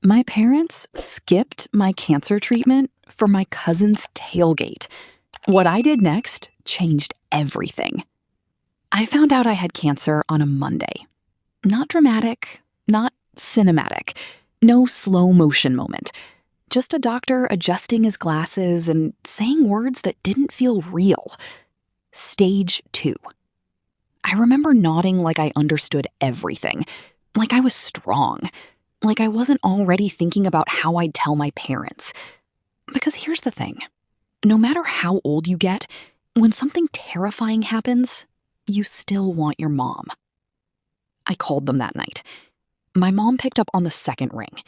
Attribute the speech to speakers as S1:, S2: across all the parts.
S1: My parents skipped my cancer treatment for my cousin's tailgate. What I did next changed everything. I found out I had cancer on a Monday. Not dramatic, not cinematic, no slow motion moment. Just a doctor adjusting his glasses and saying words that didn't feel real. Stage 2. I remember nodding like I understood everything, like I was strong, like I wasn't already thinking about how I'd tell my parents. Because here's the thing. No matter how old you get, when something terrifying happens, you still want your mom. I called them that night. My mom picked up on the second ring.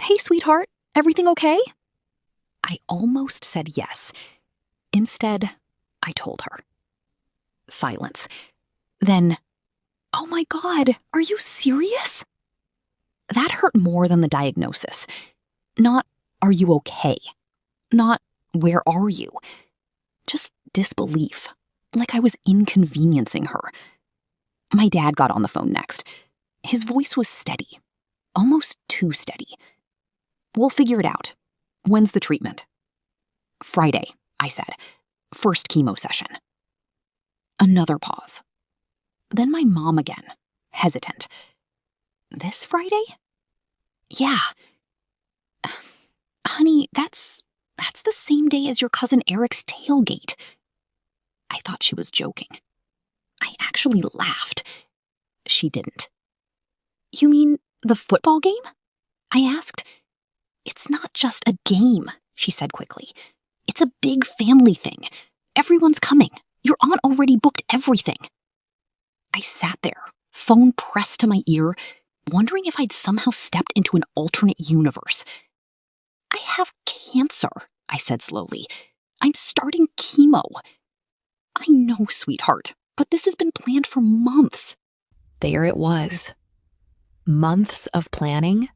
S1: "Hey, sweetheart, everything okay?" I almost said yes. Instead, I told her. Silence. Then, "Oh my God, are you serious?" That hurt more than the diagnosis. Not, "Are you okay?" Not, "Where are you?" Just disbelief, like I was inconveniencing her. My dad got on the phone next. His voice was steady, almost too steady. "We'll figure it out. When's the treatment?" "Friday," I said. "First chemo session." Another pause. Then my mom again, hesitant. "This Friday?" "Yeah." "Honey, that's the same day as your cousin Eric's tailgate." I thought she was joking. I actually laughed. She didn't. "You mean the football game?" I asked. "It's not just a game," she said quickly. "It's a big family thing. Everyone's coming. Your aunt already booked everything." I sat there, phone pressed to my ear, wondering if I'd somehow stepped into an alternate universe. "I have cancer," I said slowly. "I'm starting chemo." "I know, sweetheart, but this has been planned for months." There it was. Months of planning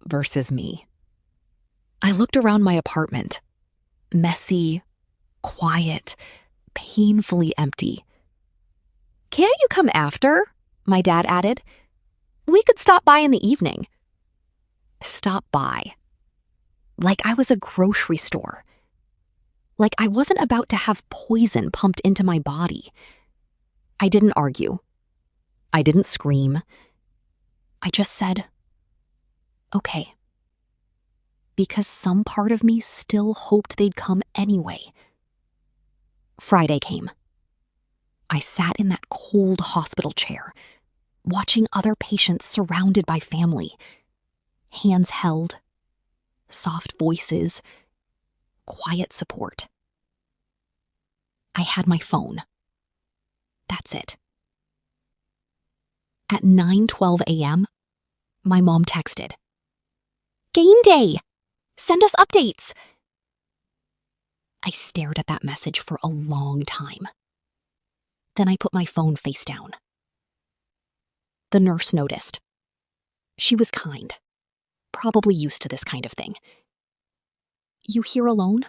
S1: versus me. I looked around my apartment. Messy, quiet, painfully empty. "Can't you come after?" my dad added. "We could stop by in the evening." Stop by. Like I was a grocery store. Like I wasn't about to have poison pumped into my body. I didn't argue. I didn't scream. I just said, "Okay." Because some part of me still hoped they'd come anyway. Friday came. I sat in that cold hospital chair, watching other patients surrounded by family. Hands held, soft voices, quiet support. I had my phone. That's it. At 9:12 a.m., my mom texted, "Game day! Send us updates!" I stared at that message for a long time. Then I put my phone face down. The nurse noticed. She was kind, probably used to this kind of thing. "You here alone?"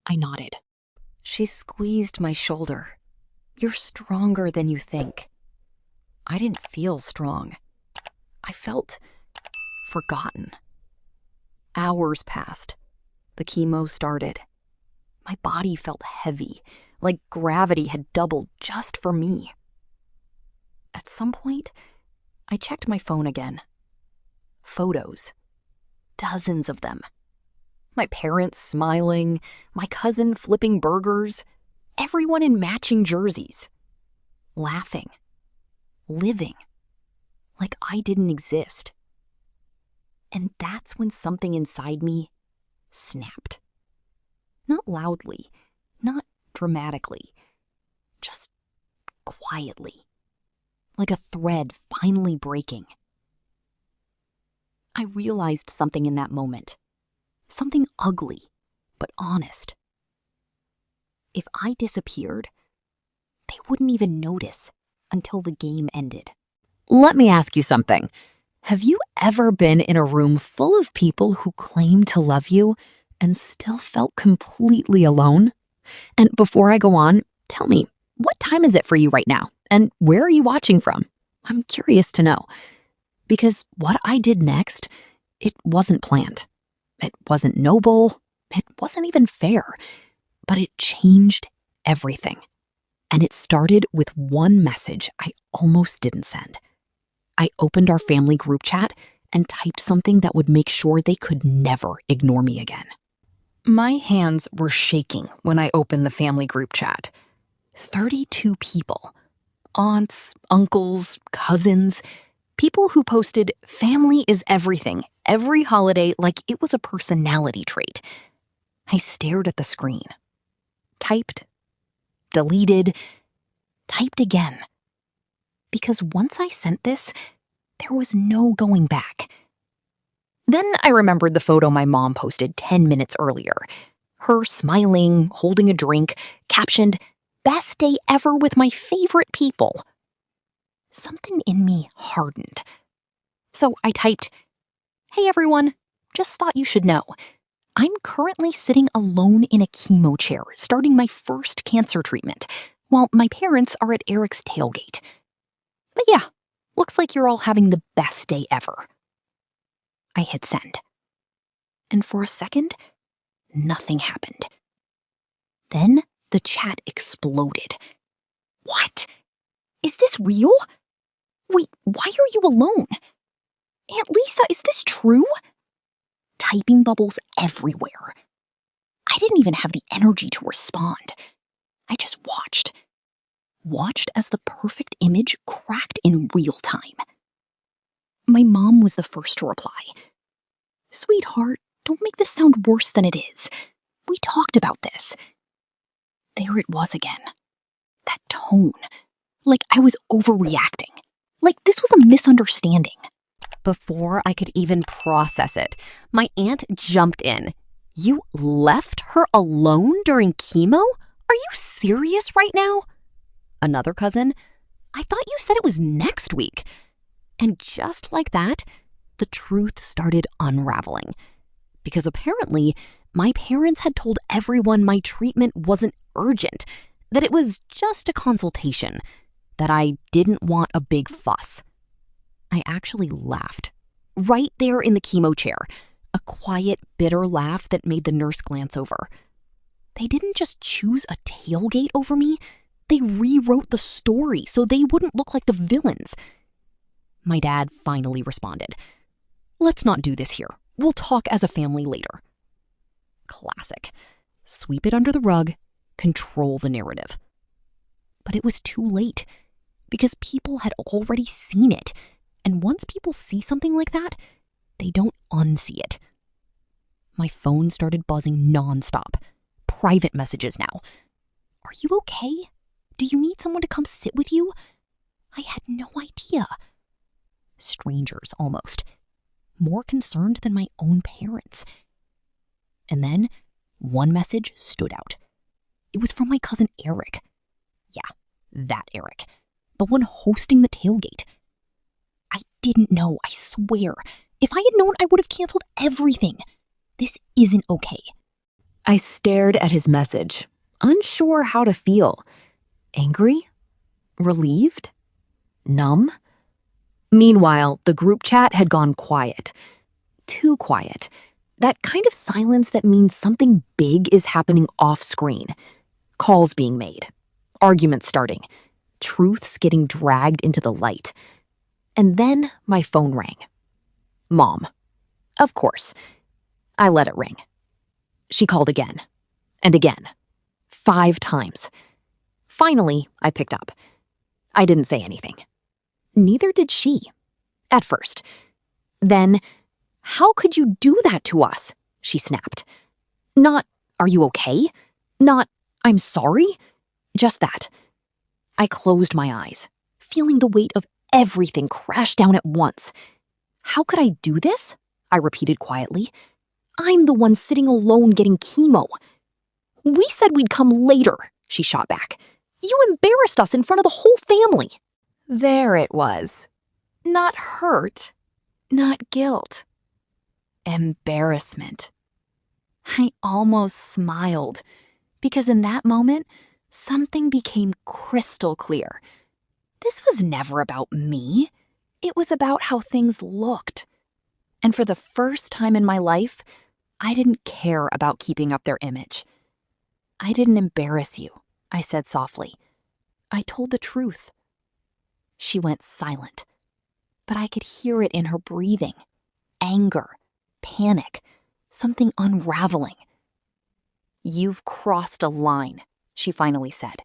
S1: I nodded.
S2: She squeezed my shoulder. "You're stronger than you think." I didn't feel strong. I felt forgotten. Hours passed. The chemo started. My body felt heavy, like gravity had doubled just for me. At some point, I checked my phone again. Photos. Dozens of them. My parents smiling, my cousin flipping burgers, everyone in matching jerseys. Laughing. Living. Like I didn't exist. And that's when something inside me snapped. Not loudly, not dramatically, just quietly, like a thread finally breaking. I realized something in that moment, something ugly, but honest. If I disappeared, they wouldn't even notice until the game ended.
S1: Let me ask you something. Have you ever been in a room full of people who claim to love you and still felt completely alone? And before I go on, tell me, what time is it for you right now? And where are you watching from? I'm curious to know. Because what I did next, it wasn't planned. It wasn't noble. It wasn't even fair. But it changed everything. And it started with one message I almost didn't send. I opened our family group chat and typed something that would make sure they could never ignore me again. My hands were shaking when I opened the family group chat. 32 people. Aunts, uncles, cousins. People who posted family is everything every holiday like it was a personality trait. I stared at the screen. Typed. Deleted. Typed again. Because once I sent this, there was no going back. Then I remembered the photo my mom posted 10 minutes earlier. Her smiling, holding a drink, captioned, "Best day ever with my favorite people." Something in me hardened. So I typed, "Hey everyone, just thought you should know. I'm currently sitting alone in a chemo chair starting my first cancer treatment, while my parents are at Eric's tailgate. But yeah, looks like you're all having the best day ever." I hit send. And for a second, nothing happened. Then the chat exploded. "What? Is this real? Wait, why are you alone? Aunt Lisa, is this true?" Typing bubbles everywhere. I didn't even have the energy to respond. I just watched. Watched as the perfect image cracked in real time. My mom was the first to reply. "Sweetheart, don't make this sound worse than it is. We talked about this." There it was again. That tone. Like I was overreacting. Like this was a misunderstanding.
S2: Before I could even process it, my aunt jumped in. "You left her alone during chemo? Are you serious right now?" Another cousin, "I thought you said it was next week." And just like that, the truth started unraveling. Because apparently, my parents had told everyone my treatment wasn't urgent, that it was just a consultation, that I didn't want a big fuss. I actually laughed. Right there in the chemo chair. A quiet, bitter laugh that made the nurse glance over. They didn't just choose a tailgate over me. They rewrote the story so they wouldn't look like the villains. My dad finally responded. "Let's not do this here. We'll talk as a family later." Classic. Sweep it under the rug, control the narrative. But it was too late, because people had already seen it. And once people see something like that, they don't unsee it. My phone started buzzing nonstop. Private messages now. "Are you okay? Do you need someone to come sit with you?" I had no idea. Strangers, almost. More concerned than my own parents. And then, one message stood out. It was from my cousin Eric. Yeah, that Eric. The one hosting the tailgate. I didn't know, I swear. If I had known, I would have canceled everything. This isn't okay. I stared at his message, unsure how to feel. Angry? Relieved? Numb? Meanwhile, the group chat had gone quiet. Too quiet. That kind of silence that means something big is happening off-screen. Calls being made. Arguments starting. Truths getting dragged into the light. And then my phone rang. Mom. Of course. I let it ring. She called again. And again. 5 times. Finally, I picked up. I didn't say anything. Neither did she. At first. Then, "How could you do that to us?" she snapped. Not, "Are you okay?" Not, "I'm sorry." Just that. I closed my eyes, feeling the weight of everything crash down at once. "How could I do this?" I repeated quietly. "I'm the one sitting alone getting chemo." "We said we'd come later," she shot back. "You embarrassed us in front of the whole family." There it was. Not hurt. Not guilt. Embarrassment. I almost smiled, because in that moment, something became crystal clear. This was never about me.
S1: It was about how things looked. And for the first time in my life, I didn't care about keeping up their image. I didn't embarrass you, I said softly. I told the truth. She went silent, but I could hear it in her breathing. Anger, panic, something unraveling. You've crossed a line, she finally said.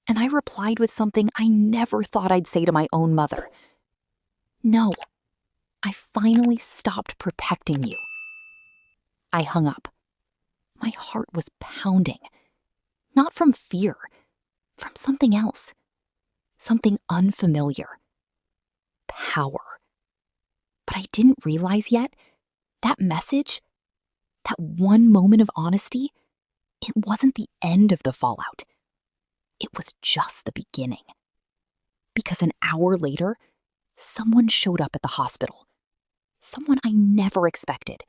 S1: And I replied with something I never thought I'd say to my own mother. No, I finally stopped protecting you. I hung up. My heart was pounding. Not from fear, from something else. Something unfamiliar. Power. But I didn't realize yet, that message, that one moment of honesty, it wasn't the end of the fallout. It was just the beginning. Because an hour later, someone showed up at the hospital. Someone I never expected.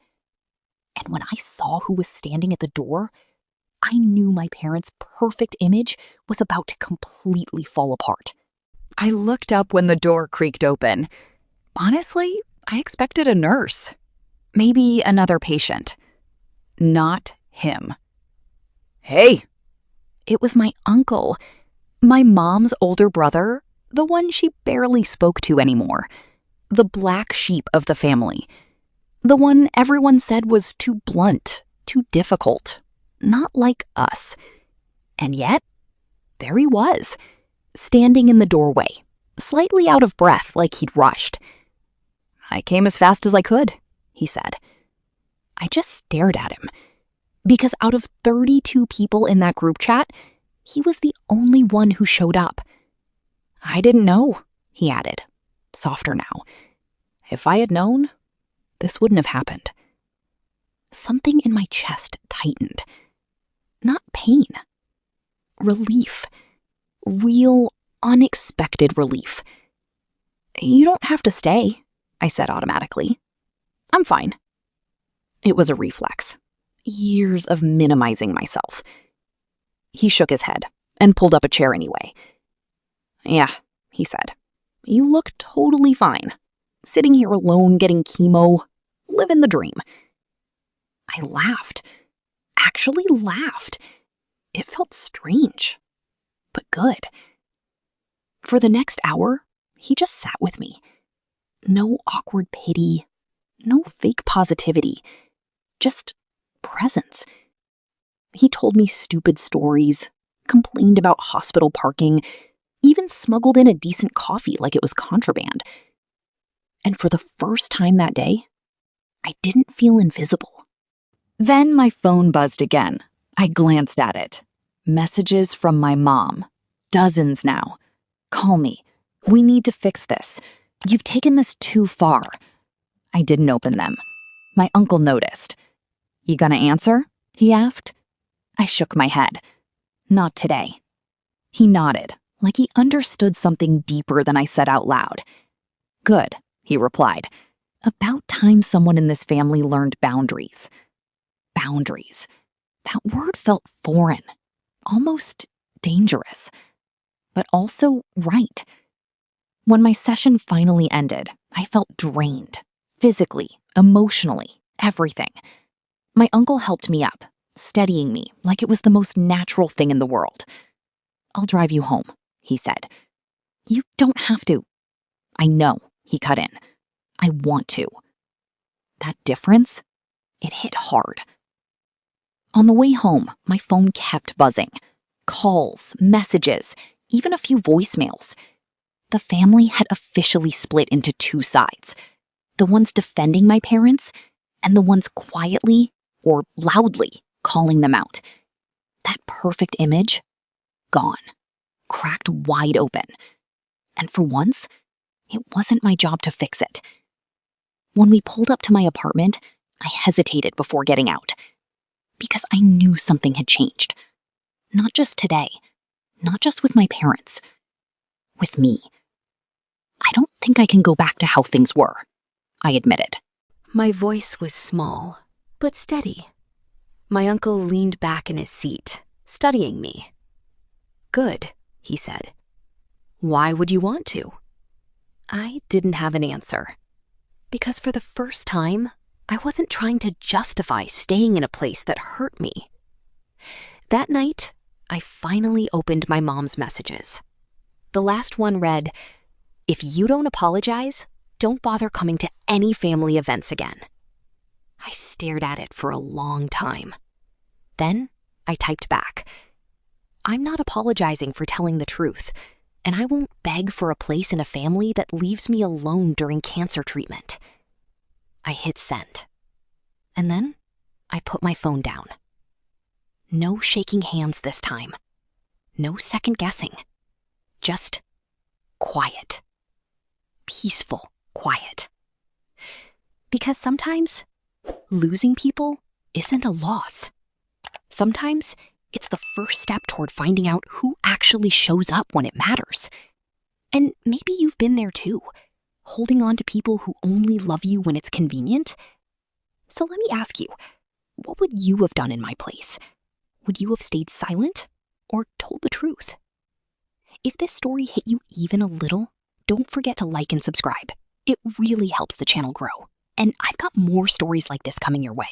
S1: And when I saw who was standing at the door, I knew my parents' perfect image was about to completely fall apart. I looked up when the door creaked open. Honestly, I expected a nurse. Maybe another patient. Not him. Hey! It was my uncle. My mom's older brother, the one she barely spoke to anymore. The black sheep of the family. The one everyone said was too blunt, too difficult. Not like us. And yet, there he was, standing in the doorway, slightly out of breath like he'd rushed. I came as fast as I could, he said. I just stared at him, because out of 32 people in that group chat, he was the only one who showed up. I didn't know, he added, softer now. If I had known, this wouldn't have happened. Something in my chest tightened. Not pain. Relief. Real, unexpected relief. You don't have to stay, I said automatically. I'm fine. It was a reflex. Years of minimizing myself. He shook his head and pulled up a chair anyway. Yeah, he said. You look totally fine. Sitting here alone getting chemo, living the dream. I laughed. Actually laughed. It felt strange, but good. For the next hour, he just sat with me. No awkward pity, no fake positivity, just presence. He told me stupid stories, complained about hospital parking, even smuggled in a decent coffee like it was contraband. And for the first time that day, I didn't feel invisible. Then my phone buzzed again. I glanced at it. Messages from my mom. Dozens now. Call me. We need to fix this. You've taken this too far. I didn't open them. My uncle noticed. You gonna answer? He asked. I shook my head. Not today. He nodded, like he understood something deeper than I said out loud. Good, he replied. About time someone in this family learned boundaries. Boundaries. That word felt foreign, almost dangerous, but also right. When my session finally ended, I felt drained, physically, emotionally, everything. My uncle helped me up, steadying me like it was the most natural thing in the world. I'll drive you home, he said. You don't have to. I know, he cut in. I want to. That difference, it hit hard. On the way home, my phone kept buzzing. Calls, messages, even a few voicemails. The family had officially split into two sides. The ones defending my parents, and the ones quietly or loudly calling them out. That perfect image, gone, cracked wide open. And for once, it wasn't my job to fix it. When we pulled up to my apartment, I hesitated before getting out. Because I knew something had changed. Not just today, not just with my parents, with me. I don't think I can go back to how things were, I admitted.
S2: My voice was small, but steady. My uncle leaned back in his seat, studying me. Good, he said. Why would you want to?
S1: I didn't have an answer. Because for the first time, I wasn't trying to justify staying in a place that hurt me. That night, I finally opened my mom's messages. The last one read, "If you don't apologize, don't bother coming to any family events again." I stared at it for a long time. Then I typed back, "I'm not apologizing for telling the truth, and I won't beg for a place in a family that leaves me alone during cancer treatment." I hit send. And then I put my phone down. No shaking hands this time. No second guessing. Just quiet. Peaceful quiet. Because sometimes losing people isn't a loss. Sometimes it's the first step toward finding out who actually shows up when it matters. And maybe you've been there too, holding on to people who only love you when it's convenient. So let me ask you, what would you have done in my place? Would you have stayed silent or told the truth? If this story hit you even a little, don't forget to like and subscribe. It really helps the channel grow. And I've got more stories like this coming your way.